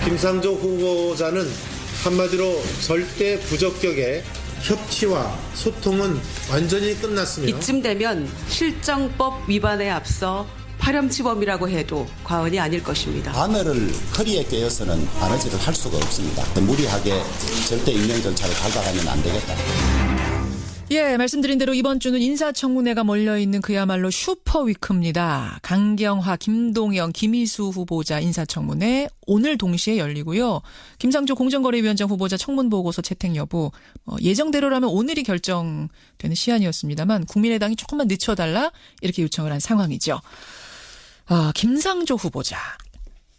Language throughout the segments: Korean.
김상조 후보자는 한마디로 절대 부적격의 협치와 소통은 완전히 끝났으며 이쯤 되면 실정법 위반에 앞서 파렴치범이라고 해도 과언이 아닐 것입니다. 바늘을 허리에 꿰어서는 바느질을 할 수가 없습니다. 무리하게 절대 임명 절차를 밟아가면 안 되겠다. 예, 말씀드린 대로 이번 주는 인사청문회가 몰려있는 그야말로 슈퍼위크입니다. 강경화, 김동연, 김희수 후보자 인사청문회 오늘 동시에 열리고요. 김상조 공정거래위원장 후보자 청문보고서 채택 여부 예정대로라면 오늘이 결정되는 시한이었습니다만 국민의당이 조금만 늦춰달라 이렇게 요청을 한 상황이죠. 김상조 후보자.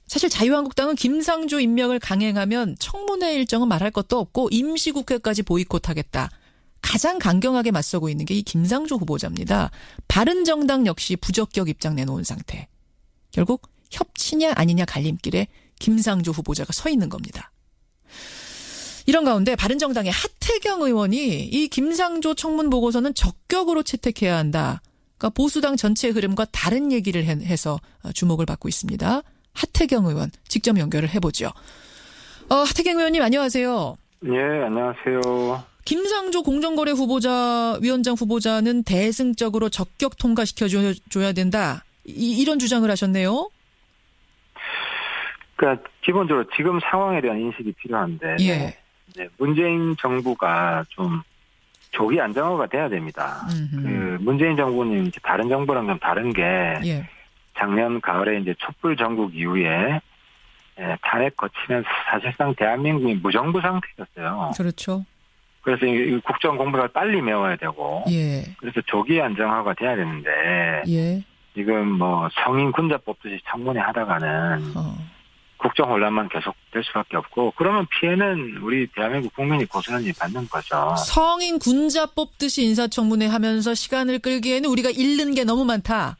사실 자유한국당은 김상조 임명을 강행하면 청문회 일정은 말할 것도 없고 임시국회까지 보이콧하겠다. 가장 강경하게 맞서고 있는 게 이 김상조 후보자입니다. 바른정당 역시 부적격 입장 내놓은 상태. 결국 협치냐 아니냐 갈림길에 김상조 후보자가 서 있는 겁니다. 이런 가운데 바른정당의 하태경 의원이 이 김상조 청문 보고서는 적격으로 채택해야 한다. 그러니까 보수당 전체 흐름과 다른 얘기를 해서 주목을 받고 있습니다. 하태경 의원 직접 연결을 해보죠. 하태경 의원님 안녕하세요. 예, 안녕하세요. 김상조 공정거래 위원장 후보자는 대승적으로 적격 통과시켜줘야 된다. 이런 주장을 하셨네요. 그러니까 기본적으로 지금 상황에 대한 인식이 필요한데 예. 이제 문재인 정부가 좀 조기 안정화가 돼야 됩니다. 그 문재인 정부는 이제 다른 정부랑 좀 다른 게 예. 작년 가을에 이제 촛불 전국 이후에 탄핵 거치면서 사실상 대한민국이 무정부 상태였어요. 그렇죠. 그래서 이 국정 공부를 빨리 메워야 되고, 예. 그래서 조기 안정화가 돼야 되는데, 예. 지금 뭐 성인 군자 뽑듯이 청문회 하다가는 국정 혼란만 계속될 수밖에 없고, 그러면 피해는 우리 대한민국 국민이 고스란히 받는 거죠. 성인 군자 뽑듯이 인사청문회 하면서 시간을 끌기에는 우리가 잃는 게 너무 많다.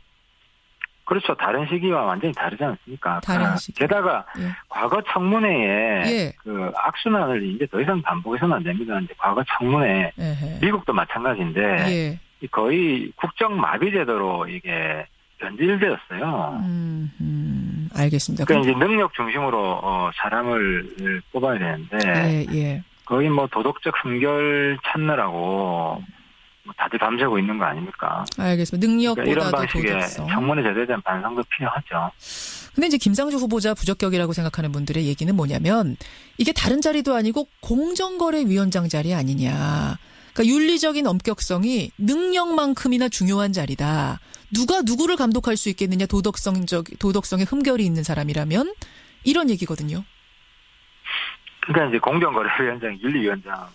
그렇죠. 다른 시기와 완전히 다르지 않습니까? 다른 시기. 게다가 예. 과거 청문회에 예. 그 악순환을 이제 더 이상 반복해서는 안 됩니다. 이제 과거 청문회 에헤. 미국도 마찬가지인데 예. 거의 국정 마비 제도로 이게 변질되었어요. 알겠습니다. 그러니까 이제 능력 중심으로 사람을 뽑아야 되는데 예. 거의 뭐 도덕적 순결 찾느라고 다들 밤새고 있는 거 아닙니까? 알겠습니다. 능력보다도 그러니까 이런 방식의 도덕성. 청문회 제도에 대한 반성도 필요하죠. 근데 이제 김상조 후보자 부적격이라고 생각하는 분들의 얘기는 뭐냐면 이게 다른 자리도 아니고 공정거래위원장 자리 아니냐. 그러니까 윤리적인 엄격성이 능력만큼이나 중요한 자리다. 누가 누구를 감독할 수 있겠느냐. 도덕성에 흠결이 있는 사람이라면 이런 얘기거든요. 그러니까 이제 공정거래위원장, 윤리위원장은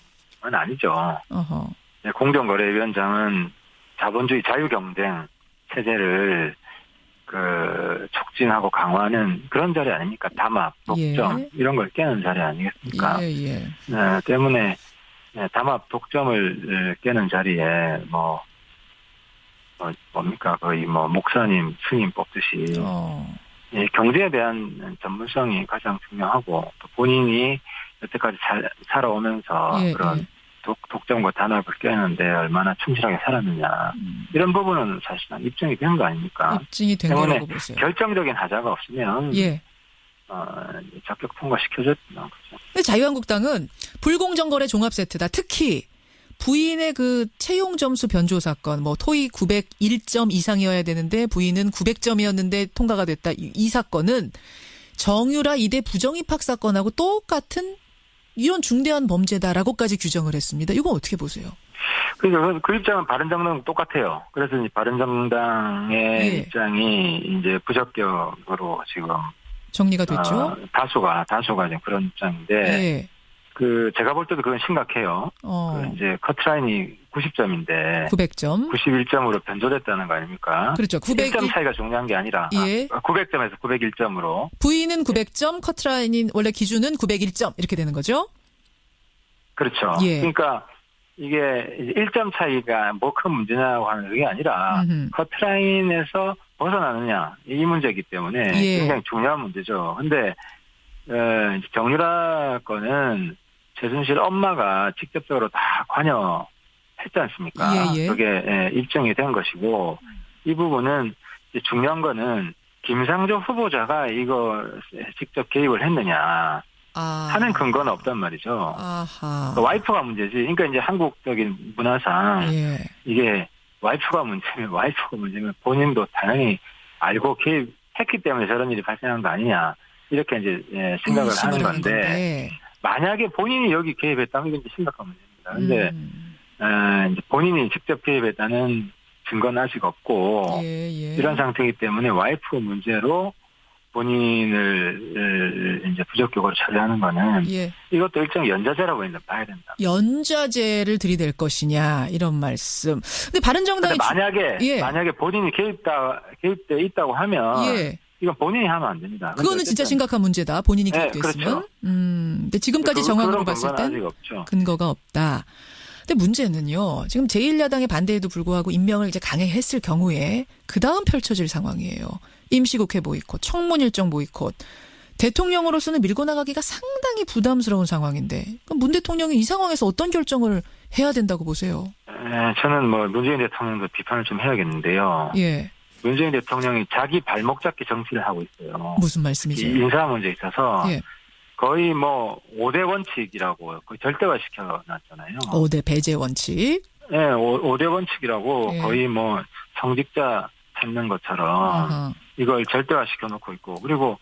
아니죠. 어허. 공정거래위원장은 자본주의 자유경쟁 체제를 촉진하고 강화하는 그런 자리 아닙니까? 담합, 독점 예. 이런 걸 깨는 자리 아니겠습니까? 예. 때문에 담합, 독점을 깨는 자리에 뭡니까? 거의 목사님, 스님 뽑듯이 경제에 대한 전문성이 가장 중요하고 또 본인이 여태까지 살아오면서 그런 독점과 단합을 깨는데 얼마나 충실하게 살았느냐. 이런 부분은 사실상 입증이 된 거 아닙니까? 입증이 된 거라고 보세요. 결정적인 하자가 없으면 적격 통과시켜줬던 거죠. 근데 자유한국당은 불공정거래 종합세트다. 특히 부인의 그 채용 점수 변조 사건, 토익 901점 이상이어야 되는데 부인은 900점이었는데 통과가 됐다. 이 사건은 정유라 이대 부정입학 사건하고 똑같은 이런 중대한 범죄다라고까지 규정을 했습니다. 이거 어떻게 보세요? 그러니까 그 입장은 바른정당 똑같아요. 그래서 이제 바른정당의 입장이 이제 부적격으로 지금 정리가 됐죠. 다수가 지금 그런 입장인데, 제가 볼 때도 그건 심각해요. 이제 커트라인이 90점인데 900점, 91점으로 변조됐다는 거 아닙니까? 그렇죠. 1점 차이가 중요한 게 아니라 900점에서 901점으로. 부인은 900점, 커트라인이 원래 기준은 901점 이렇게 되는 거죠? 그렇죠. 그러니까 이게 1점 차이가 큰 문제냐고 하는 게 아니라 커트라인에서 벗어나느냐 이 문제이기 때문에 굉장히 중요한 문제죠. 근데 정유라 건은 최순실 엄마가 직접적으로 다 관여했지 않습니까? 그게 입증이 된 것이고 이 부분은 중요한 거는 김상조 후보자가 이걸 직접 개입을 했느냐 하는 근거는 없단 말이죠. 아하. 와이프가 문제지. 그러니까 이제 한국적인 문화상 예. 이게 와이프가 문제면 본인도 당연히 알고 개입했기 때문에 저런 일이 발생한 거 아니냐 이렇게 이제 생각을 하는 건데 만약에 본인이 여기 개입했다면 이건 이제 심각한 문제입니다. 근데 이제 본인이 직접 개입했다는 증거는 아직 없고 이런 상태이기 때문에 와이프 문제로 본인을 이제 부적격으로 처리하는 거는 이것도 일종의 연좌제라고 봐야 된다. 연좌제를 들이댈 것이냐 이런 말씀. 근데 바른정당이 만약에 본인이 개입돼 있다고 하면 이건 본인이 하면 안 됩니다. 그거는 진짜 심각한 문제다. 본인이 개입돼 있으면. 그렇죠. 근데 지금까지 정황으로 봤을 땐 근거가 없다. 근데 문제는요. 지금 제1야당의 반대에도 불구하고 임명을 이제 강행했을 경우에 그 다음 펼쳐질 상황이에요. 임시국회 보이콧, 청문 일정 보이콧. 대통령으로서는 밀고 나가기가 상당히 부담스러운 상황인데 그럼 문 대통령이 이 상황에서 어떤 결정을 해야 된다고 보세요? 저는 문재인 대통령도 비판을 좀 해야겠는데요. 문재인 대통령이 자기 발목 잡기 정치를 하고 있어요. 무슨 말씀이세요? 인사 문제에 있어서 거의 5대 원칙이라고 거의 절대화 시켜놨잖아요. 5대 배제 원칙. 네, 5대 원칙이라고 거의 성직자 찾는 것처럼 이걸 절대화 시켜놓고 있고 그리고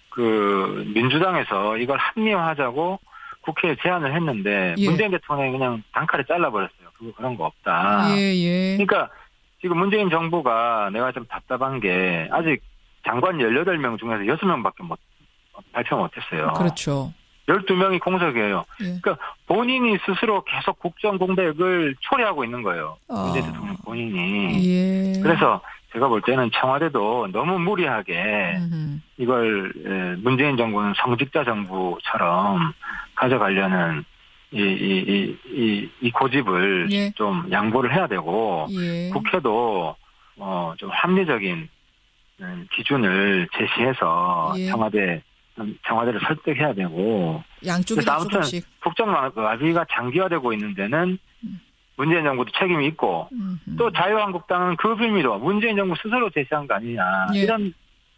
그 민주당에서 이걸 합리화하자고 국회에 제안을 했는데 문재인 대통령이 그냥 단칼에 잘라버렸어요. 그런 거 없다. 그러니까 지금 문재인 정부가 내가 좀 답답한 게 아직 장관 18명 중에서 6명밖에 발표 못했어요. 그렇죠. 12명이 공석이에요. 그러니까 본인이 스스로 계속 국정 공백을 초래하고 있는 거예요. 문재인 대통령 본인이. 그래서 제가 볼 때는 청와대도 너무 무리하게 이걸 문재인 정부는 성직자 정부처럼 가져가려는 이 고집을 좀 양보를 해야 되고 국회도 좀 합리적인 기준을 제시해서 청와대를 설득해야 되고 양쪽이 아무튼 조금씩 국정 마비가 장기화되고 있는 데는 문재인 정부도 책임이 있고 또 자유한국당은 그 빌미로 문재인 정부 스스로 제시한 거 아니냐 이런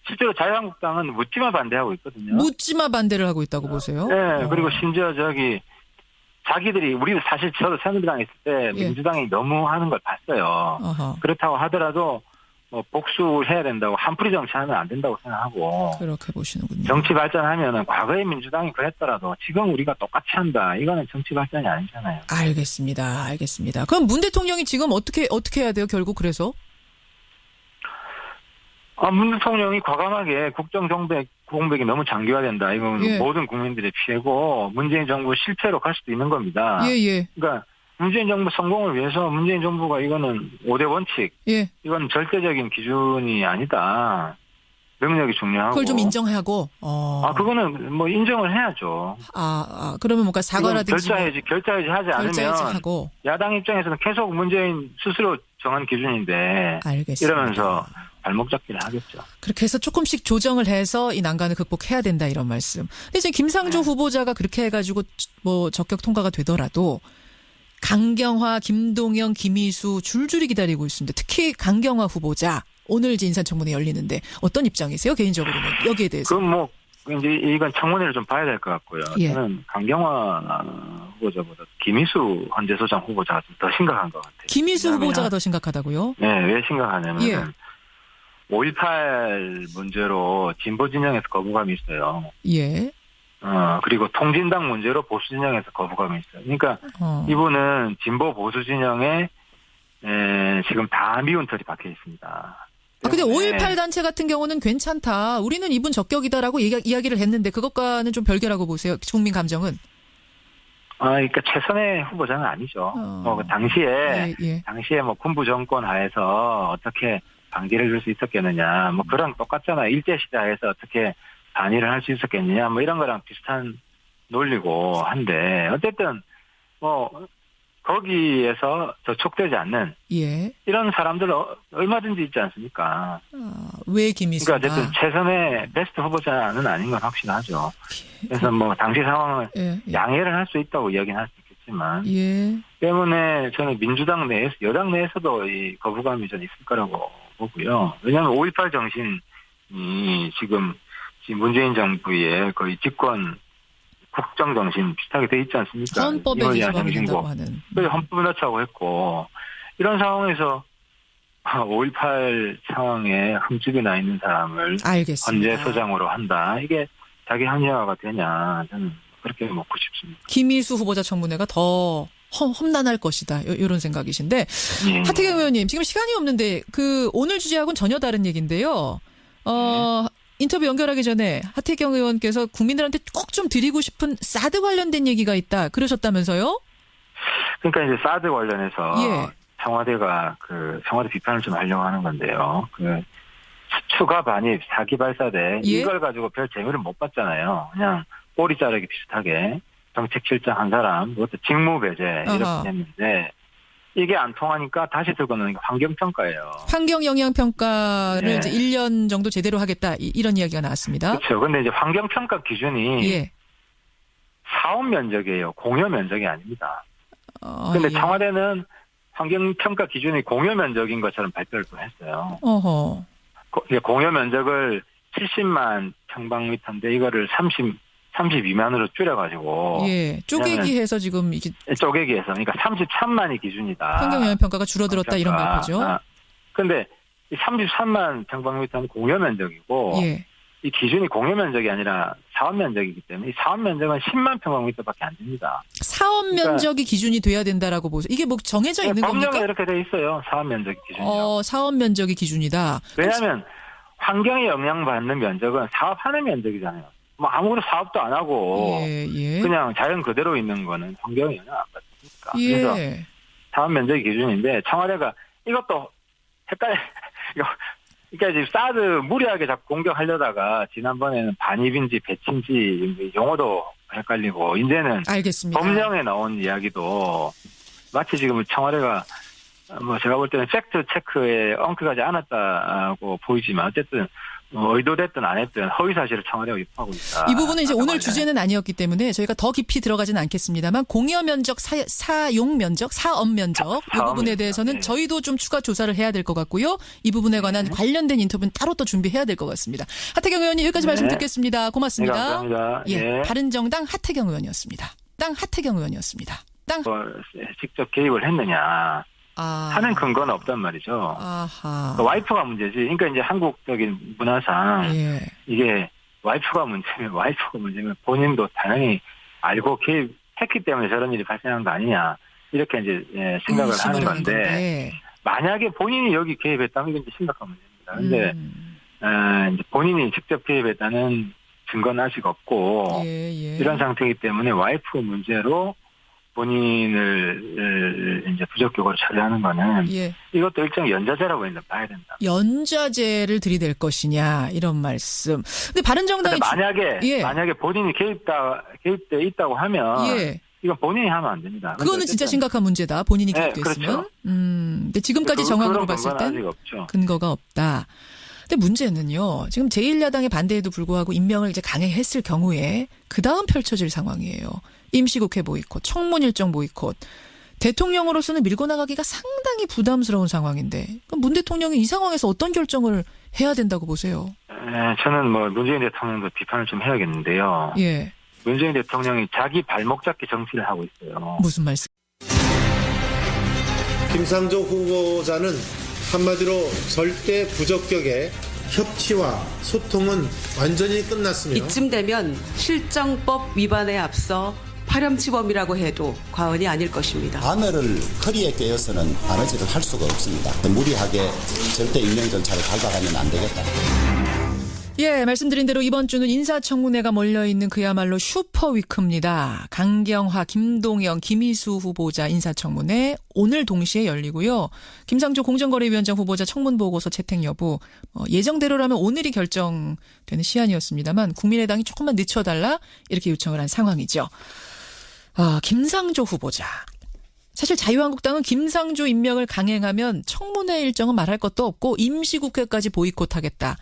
실제로 자유한국당은 묻지마 반대하고 있거든요. 묻지마 반대를 하고 있다고 보세요? 네. 그리고 심지어 자기들이 우리도 사실 저도 새누리당에 있을 때 민주당이 너무 하는 걸 봤어요. 그렇다고 하더라도 복수를 해야 된다고 한풀이 정치하면 안 된다고 생각하고 그렇게 보시는군요. 정치 발전하면은 과거에 민주당이 그랬더라도 지금 우리가 똑같이 한다. 이거는 정치 발전이 아니잖아요. 알겠습니다. 그럼 문 대통령이 지금 어떻게 해야 돼요? 결국 그래서? 문 대통령이 과감하게 국정 공백이 너무 장기화된다. 이건 모든 국민들의 피해고 문재인 정부 실패로 갈 수도 있는 겁니다. 그러니까 문재인 정부 성공을 위해서 문재인 정부가 이거는 5대 원칙. 이건 절대적인 기준이 아니다. 능력이 중요하고. 그걸 좀 인정하고. 그거는 인정을 해야죠. 그러면 뭔가 사과라든지. 결자해지 하지 않으면 하고. 야당 입장에서는 계속 문재인 스스로 정한 기준인데. 알겠습니다. 이러면서 발목 잡기를 하겠죠. 그렇게 해서 조금씩 조정을 해서 이 난관을 극복해야 된다 이런 말씀. 근데 지금 김상조 후보자가 그렇게 해가지고 적격 통과가 되더라도 강경화, 김동연, 김희수 줄줄이 기다리고 있습니다. 특히 강경화 후보자 오늘 이제 인사청문회 열리는데 어떤 입장이세요? 개인적으로는 여기에 대해서. 그럼 이제 이건 청문회를 좀 봐야 될 것 같고요. 저는 강경화 후보자보다 김희수 헌재소장 후보자가 좀 더 심각한 것 같아요. 김희수 후보자가 더 심각하다고요? 네, 왜 심각하냐면 5.18 문제로 진보 진영에서 거부감이 있어요. 그리고 통진당 문제로 보수 진영에서 거부감이 있어요. 그러니까 이분은 진보 보수 진영에 지금 다 미운 털이 박혀 있습니다. 근데 5.18 단체 같은 경우는 괜찮다. 우리는 이분 적격이다라고 이야기를 했는데 그것과는 좀 별개라고 보세요. 국민 감정은. 그러니까 최선의 후보자는 아니죠. 당시에 군부 정권 하에서 어떻게 방지를 줄 수 있었겠느냐. 그런 똑같잖아요. 일제시대에서 어떻게 단일을 할 수 있었겠느냐. 이런 거랑 비슷한 논리고 한데 어쨌든 거기에서 저촉되지 않는 이런 사람들 얼마든지 있지 않습니까? 왜 김희수가? 그러니까 어쨌든 최선의 베스트 후보자는 아닌 건 확실하죠. 그래서 당시 상황을 양해를 할 수 있다고 이야기는 할 수 있겠지만 때문에 저는 민주당 내에서 여당 내에서도 이 거부감이 좀 있을 거라고 보고요. 왜냐하면 5.18 정신 지금 문재인 정부의 거의 집권 국정정신 비슷하게 돼 있지 않습니까? 헌법에 위반이 된다고 하는. 헌법을 넣자고 했고 이런 상황에서 5.18 상황에 흠집이 나 있는 사람을 알겠습니다. 헌재 소장으로 한다. 이게 자기 합리화가 되냐. 저는 그렇게 묻고 싶습니다. 김희수 후보자 청문회가 더 험난할 것이다. 이런 생각이신데 예. 하태경 의원님 지금 시간이 없는데 오늘 주제하고는 전혀 다른 얘기인데요. 인터뷰 연결하기 전에 하태경 의원께서 국민들한테 꼭 좀 드리고 싶은 사드 관련된 얘기가 있다. 그러셨다면서요? 그러니까 이제 사드 관련해서 예. 청와대가 청와대 비판을 좀 하려고 하는 건데요. 추가 반입, 사기 발사대 예? 이걸 가지고 별 재미를 못 봤잖아요. 그냥 꼬리 자르기 비슷하게 정책실장 한 사람, 그것도 직무배제 이렇게 했는데 이게 안 통하니까 다시 들고 나오는 게 환경평가예요. 환경영향평가를 네. 이제 1년 정도 제대로 하겠다. 이런 이야기가 나왔습니다. 그렇죠. 근데 이제 환경평가 기준이 예. 사업 면적이에요. 공여 면적이 아닙니다. 근데 예. 청와대는 환경평가 기준이 공여 면적인 것처럼 발표를 또 했어요. 어허. 공여 면적을 70만 평방미터인데 이거를 32만으로 줄여가지고. 예. 쪼개기 해서 지금 이게 쪼개기 해서. 그러니까 33만이 기준이다. 환경영향평가가 줄어들었다 이런 발표죠. 근데 이 33만 평방미터는 공여 면적이고. 예. 이 기준이 공여 면적이 아니라 사업 면적이기 때문에 이 사업 면적은 10만 평방미터밖에 안 됩니다. 사업 면적이 기준이 돼야 된다라고 보세요. 이게 뭐 정해져 있는 겁니까? 법령에 이렇게 돼 있어요. 사업 면적 기준이요. 사업 면적이 기준이다. 왜냐하면 환경에 영향받는 면적은 사업하는 면적이잖아요. 뭐 아무런 사업도 안 하고 예. 그냥 자연 그대로 있는 거는 환경에 영향 안 받습니까? 예. 그래서 사업 면적이 기준인데 청와대가 이것도 헷갈려. 그러니까 지금 사드 무리하게 자꾸 공격하려다가 지난번에는 반입인지 배치인지 용어도 헷갈리고 이제는 알겠습니다. 법령에 나온 이야기도 마치 지금 청와대가 뭐 제가 볼 때는 팩트 체크에 엉켜가지 않았다고 보이지만 어쨌든 의도됐든 안 했든 허위 사실을 청와대가 유포하고 있다. 이 부분은 이제 오늘 주제는 아니었기 때문에 저희가 더 깊이 들어가지는 않겠습니다만 공여 면적, 사용 면적, 사업 면적 이 부분에 대해서는 네. 저희도 좀 추가 조사를 해야 될 것 같고요. 이 부분에 관한 관련된 인터뷰는 따로 또 준비해야 될 것 같습니다. 하태경 의원님 여기까지 말씀 듣겠습니다. 고맙습니다. 네, 감사합니다. 예, 네. 바른정당 하태경 의원이었습니다. 하태경 의원이었습니다. 직접 개입을 했느냐 하는 근거는 없단 말이죠. 아하. 와이프가 문제지. 그러니까 이제 한국적인 문화상 예. 이게 와이프가 문제면 본인도 당연히 알고 개입했기 때문에 저런 일이 발생한 거 아니냐 이렇게 이제 생각을 하는 건데 만약에 본인이 여기 개입했다면 이건 이제 심각한 문제입니다. 근데 이제 본인이 직접 개입했다는 증거는 아직 없고 이런 상태이기 때문에 와이프 문제로 본인을 이제 부적격으로 처리하는 거는 이것도 일종의 연좌제라고 봐야 된다. 연좌제를 들이댈 것이냐 이런 말씀. 근데 바른정당이 만약에 본인이 개입돼 있다고 하면 이건 본인이 하면 안 됩니다. 그거는 진짜 심각한 문제다. 본인이 개입돼 있으면. 그렇죠. 근데 지금까지 정황으로 봤을 땐 근거가 없다. 근데 문제는요. 지금 제1야당의 반대에도 불구하고 임명을 이제 강행했을 경우에 그 다음 펼쳐질 상황이에요. 임시국회 보이콧, 청문 일정 보이콧. 대통령으로서는 밀고 나가기가 상당히 부담스러운 상황인데 그럼 문 대통령이 이 상황에서 어떤 결정을 해야 된다고 보세요? 저는 문재인 대통령도 비판을 좀 해야겠는데요. 예. 문재인 대통령이 자기 발목 잡기 정치를 하고 있어요. 무슨 말씀? 김상조 후보자는 한마디로 절대 부적격의 협치와 소통은 완전히 끝났으며 이쯤 되면 실정법 위반에 앞서 파렴치범이라고 해도 과언이 아닐 것입니다. 바늘을 허리에 꿰어서는 바느질을 할 수가 없습니다. 무리하게 절대 임명 절차를 밟아가면 안 되겠다. 예, 말씀드린 대로 이번 주는 인사청문회가 몰려있는 그야말로 슈퍼위크입니다. 강경화, 김동연, 김희수 후보자 인사청문회 오늘 동시에 열리고요. 김상조 공정거래위원장 후보자 청문보고서 채택 여부 예정대로라면 오늘이 결정되는 시한이었습니다만 국민의당이 조금만 늦춰달라 이렇게 요청을 한 상황이죠. 김상조 후보자. 사실 자유한국당은 김상조 임명을 강행하면 청문회 일정은 말할 것도 없고 임시국회까지 보이콧하겠다.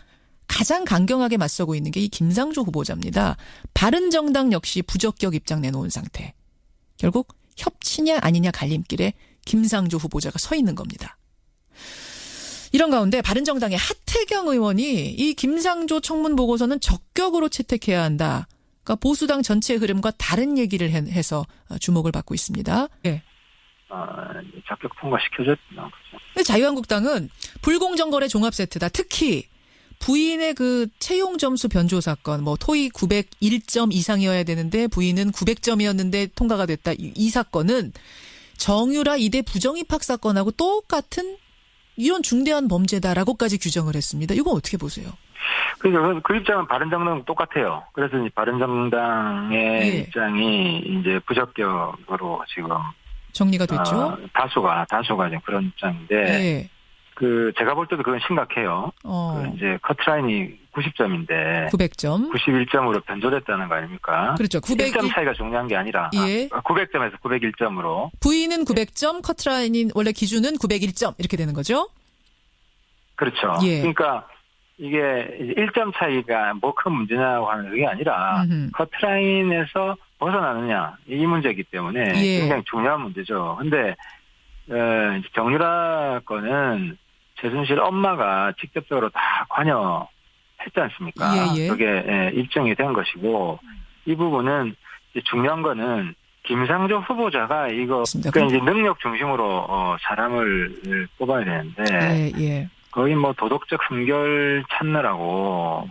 가장 강경하게 맞서고 있는 게 이 김상조 후보자입니다. 바른정당 역시 부적격 입장 내놓은 상태. 결국 협치냐 아니냐 갈림길에 김상조 후보자가 서 있는 겁니다. 이런 가운데 바른정당의 하태경 의원이 이 김상조 청문 보고서는 적격으로 채택해야 한다. 그러니까 보수당 전체 흐름과 다른 얘기를 해서 주목을 받고 있습니다. 예. 적격 통과시켜줬나 보죠. 근데 자유한국당은 불공정거래 종합세트다. 특히 부인의 그 채용 점수 변조 사건, 뭐 토익 901점 이상이어야 되는데 부인은 900점이었는데 통과가 됐다. 이 사건은 정유라 이대 부정입학 사건하고 똑같은 이런 중대한 범죄다라고까지 규정을 했습니다. 이거 어떻게 보세요? 그래서 그 입장은 바른정당 똑같아요. 그래서 이제 바른정당의 예. 입장이 이제 부적격으로 지금 정리가 됐죠. 다수가 지금 그런 입장인데, 예. 제가 볼 때도 그건 심각해요. 이제 커트라인이 90점인데 900점. 91점으로 변조됐다는 거 아닙니까? 그렇죠. 1점 차이가 중요한 게 아니라 예. 900점에서 901점으로. 부인은 900점, 커트라인인 원래 기준은 901점 이렇게 되는 거죠? 그렇죠. 예. 그러니까 이게 1점 차이가 뭐 큰 문제냐고 하는 그게 아니라 커트라인에서 벗어나느냐 이 문제이기 때문에 예. 굉장히 중요한 문제죠. 근데 정유라 건은 최순실 엄마가 직접적으로 다 관여했지 않습니까? 예. 그게 입증이 된 것이고 이 부분은 이제 중요한 거는 김상조 후보자가 이거 그러니까 이제 능력 중심으로 사람을 뽑아야 되는데 예. 거의 뭐 도덕적 흠결 찾느라고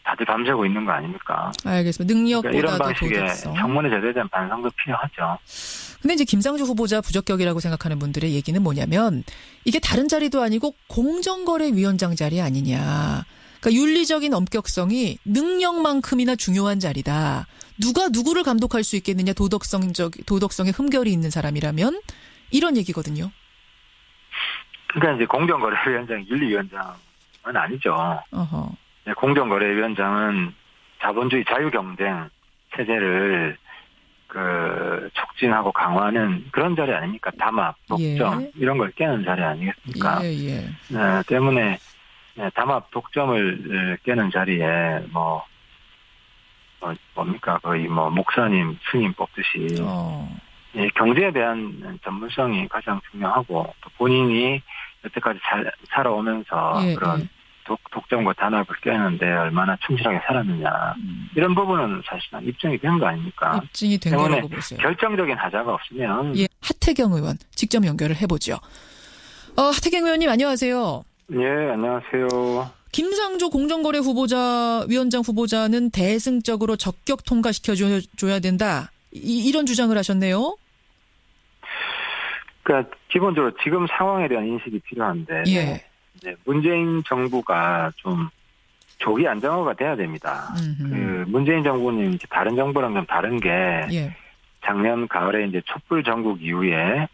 다들 밤새고 있는 거 아닙니까? 알겠습니다. 능력보다도 그러니까 이런 방식의 도덕성. 청문회 제도에 대한 반성도 필요하죠. 근데 이제 김상조 후보자 부적격이라고 생각하는 분들의 얘기는 뭐냐면 이게 다른 자리도 아니고 공정거래위원장 자리 아니냐. 그러니까 윤리적인 엄격성이 능력만큼이나 중요한 자리다. 누가 누구를 감독할 수 있겠느냐. 도덕성에 흠결이 있는 사람이라면 이런 얘기거든요. 그러니까 이제 공정거래위원장이 윤리위원장은 아니죠. 어허. 공정거래위원장은 자본주의 자유경쟁 체제를 촉진하고 강화하는 그런 자리 아닙니까? 담합, 독점 이런 걸 깨는 자리 아니겠습니까? 예. 때문에 담합, 독점을 깨는 자리에 뭡니까? 거의 목사님, 스님 뽑듯이 경제에 대한 전문성이 가장 중요하고 또 본인이 여태까지 살아오면서 그런 독점과 단합을 깨는데 얼마나 충실하게 살았느냐. 이런 부분은 사실상 입증이 된 거 아닙니까? 입증이 된 거라고 보세요. 결정적인 하자가 없으면. 예, 하태경 의원 직접 연결을 해보죠. 하태경 의원님 안녕하세요. 예, 안녕하세요. 김상조 공정거래 위원장 후보자는 대승적으로 적격 통과시켜줘야 된다. 이런 주장을 하셨네요. 그러니까 기본적으로 지금 상황에 대한 인식이 필요한데 이제 문재인 정부가 좀 조기 안정화가 돼야 됩니다. 문재인 정부는 이제 다른 정부랑 좀 다른 게 작년 가을에 이제 촛불 전국 이후에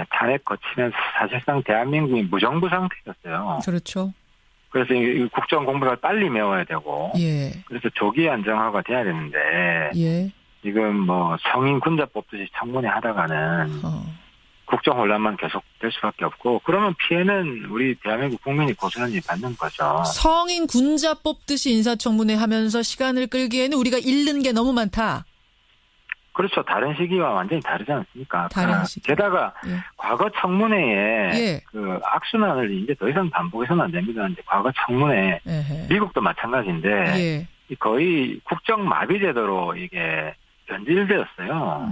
탄핵 거치면서 사실상 대한민국이 무정부 상태였어요. 그렇죠. 그래서 이 국정 공백을 빨리 메워야 되고 그래서 조기 안정화가 돼야 되는데 지금 성인 군자 뽑듯이 청문회 하다가는 국정 혼란만 계속될 수밖에 없고 그러면 피해는 우리 대한민국 국민이 고스란히 받는 거죠. 성인 군자 뽑듯이 인사청문회 하면서 시간을 끌기에는 우리가 잃는 게 너무 많다. 그렇죠. 다른 시기와 완전히 다르지 않습니까? 다른 시기. 게다가 과거 청문회에 그 악순환을 이제 더 이상 반복해서는 안 됩니다. 이제 과거 청문회 미국도 마찬가지인데 거의 국정 마비 제도로 이게 변질되었어요.